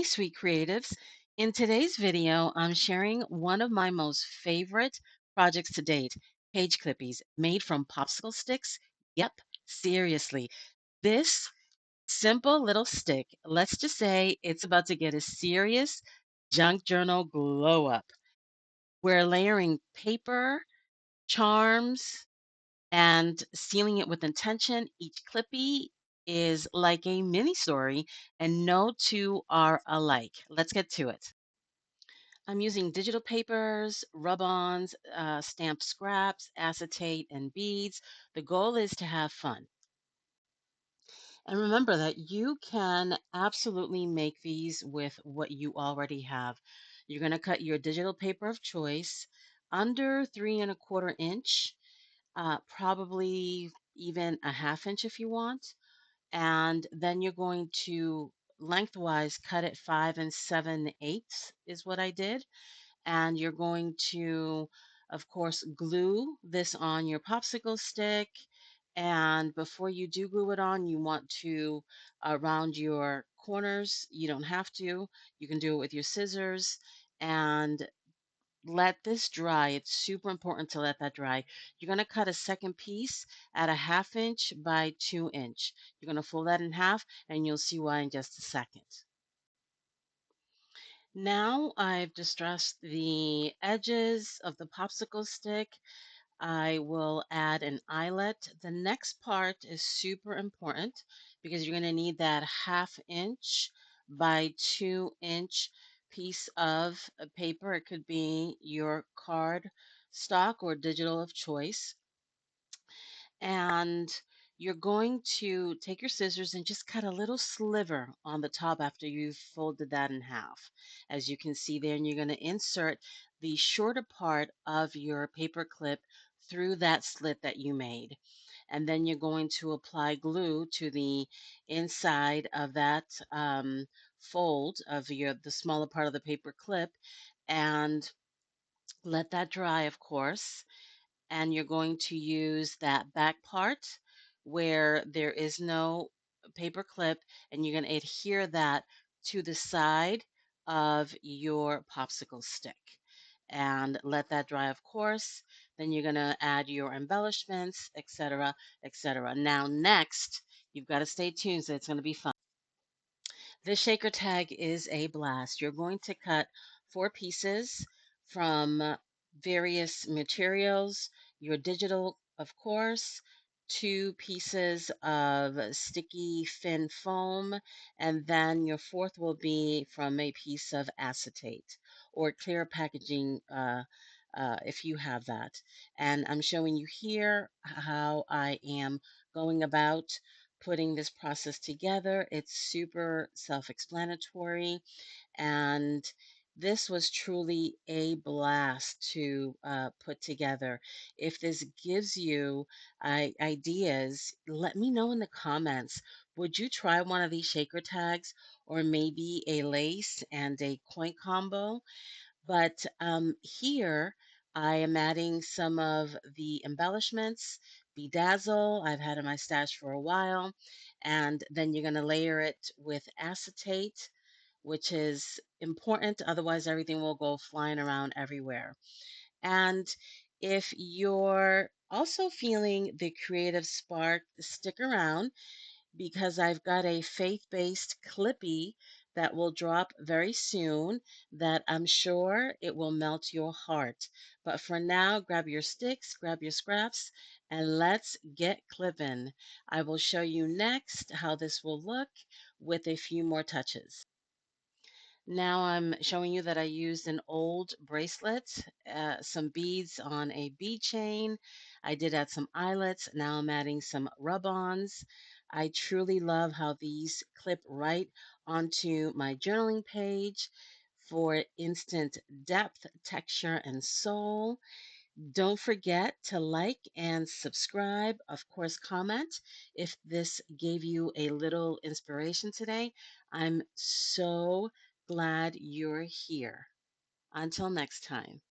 Sweet Creatives. In today's video, I'm sharing one of my most favorite projects to date, page clippies made from popsicle sticks. Yep, seriously. This simple little stick, let's just say it's about to get a serious junk journal glow up. We're layering paper, charms, and sealing it with intention. Each clippy is like a mini story, and no two are alike. Let's get to it. I'm using digital papers, rub-ons, stamped scraps, acetate, and beads. The goal is to have fun. And remember that you can absolutely make these with what you already have. You're going to cut your digital paper of choice under 3¼ inch, probably even a half inch if you want. And then you're going to lengthwise cut it 5 7/8 is what I did. And you're going to, of course, glue this on your popsicle stick. And before you do glue it on, you want to round your corners. You don't have to. You can do it with your scissors and let this dry. It's super important to let that dry. You're going to cut a second piece at a half inch by 2 inch. You're going to fold that in half and you'll see why in just a second. Now I've distressed the edges of the popsicle stick. I will add an eyelet. The next part is super important because you're going to need that ½ inch by 2 inch piece of paper. It could be your card stock or digital of choice. And you're going to take your scissors and just cut a little sliver on the top after you've folded that in half. As you can see there, and you're going to insert the shorter part of your paper clip through that slit that you made. And then you're going to apply glue to the inside of that fold of the smaller part of the paper clip and let that dry, of course, and you're going to use that back part where there is no paper clip, and you're going to adhere that to the side of your popsicle stick and let that dry, of course. Then you're going to add your embellishments, etc., etc. Now, next, you've got to stay tuned, so it's going to be fun. This shaker tag is a blast. You're going to cut 4 pieces from various materials, your digital, of course, 2 pieces of sticky thin foam, and then your fourth will be from a piece of acetate or clear packaging if you have that. And I'm showing you here how I am going about putting this process together. It's super self-explanatory, and this was truly a blast to put together. If this gives you ideas, let me know in the comments. Would you try one of these shaker tags or maybe a lace and a coin combo? But here I am adding some of the embellishments, bedazzle, I've had in my stash for a while, and then you're going to layer it with acetate, which is important. Otherwise, everything will go flying around everywhere. And if you're also feeling the creative spark, stick around because I've got a faith-based clippy that will drop very soon that I'm sure it will melt your heart. But for now, grab your sticks, grab your scraps, and let's get clipping. I will show you next how this will look with a few more touches. Now I'm showing you that I used an old bracelet, some beads on a bead chain. I did add some eyelets. Now I'm adding some rub-ons. I truly love how these clip right onto my journaling page for instant depth, texture, and soul. Don't forget to like and subscribe. Of course, comment if this gave you a little inspiration today. I'm so glad you're here. Until next time.